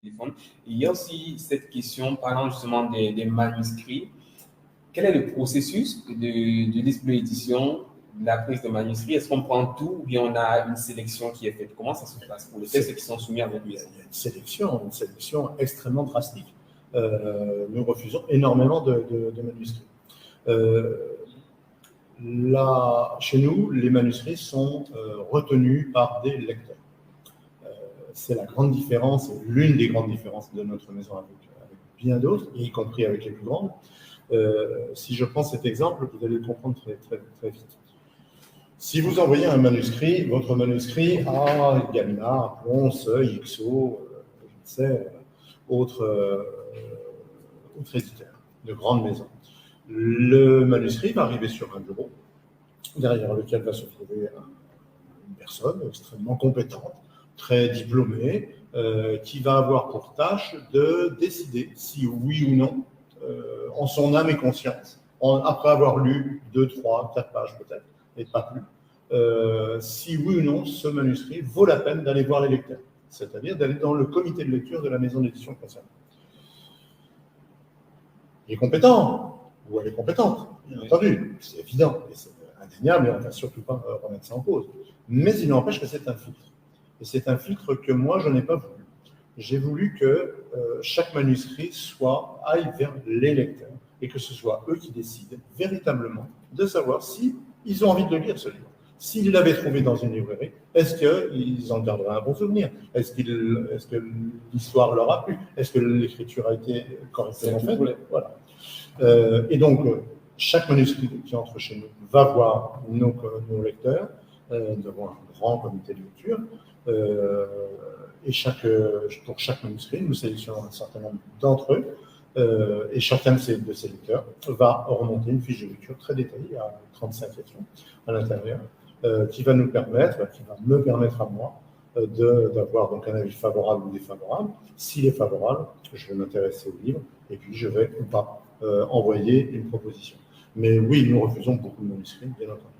téléphone. Il y a aussi cette question, parlant justement des manuscrits. Quel est le processus de l'expédition, de la prise de manuscrits? Est-ce qu'on prend tout ou bien on a une sélection qui est faite? Comment ça se passe pour les textes qui sont soumis à votre maison? Il y a une sélection extrêmement drastique. Nous refusons énormément de manuscrits. Chez nous, les manuscrits sont retenus par des lecteurs. C'est la grande différence, l'une des grandes différences de notre maison avec bien d'autres, y compris avec les plus grandes. Si je prends cet exemple, vous allez le comprendre très, très, très vite. Si vous envoyez un manuscrit, votre manuscrit à Gallimard, Ponce, IXO, je ne sais, autre éditeur de grande maison. Le manuscrit va arriver sur un bureau, derrière lequel va se trouver une personne extrêmement compétente, très diplômée, qui va avoir pour tâche de décider si oui ou non, en son âme et conscience, après avoir lu 2, 3, 4 pages peut-être, et pas plus, si oui ou non ce manuscrit vaut la peine d'aller voir les lecteurs, c'est-à-dire d'aller dans le comité de lecture de la maison d'édition concernée. Il est compétent, ou elle est compétente, bien entendu, c'est évident, et c'est indéniable, et on ne va surtout pas remettre ça en cause. Mais il n'empêche que c'est un filtre. Et c'est un filtre que moi, je n'ai pas voulu. J'ai voulu que chaque manuscrit aille vers les lecteurs, et que ce soit eux qui décident véritablement de savoir s'ils ont envie de le lire, ce livre. S'ils l'avaient trouvé dans une librairie, est-ce qu'ils en garderaient un bon souvenir? Est-ce que l'histoire leur a plu? Est-ce que l'écriture a été correctement faite? Voilà. Et donc, chaque manuscrit qui entre chez nous va voir nos lecteurs. Nous avons un grand comité de lecture. Et pour chaque manuscrit, nous sélectionnons un certain nombre d'entre eux. Et chacun de ces lecteurs va remonter une fiche de lecture très détaillée à 35 questions à l'intérieur, qui va me permettre à moi d'avoir donc un avis favorable ou défavorable. S'il est favorable, je vais m'intéresser au livre et puis je vais ou pas envoyer une proposition. Mais oui, nous refusons beaucoup de manuscrits, bien entendu.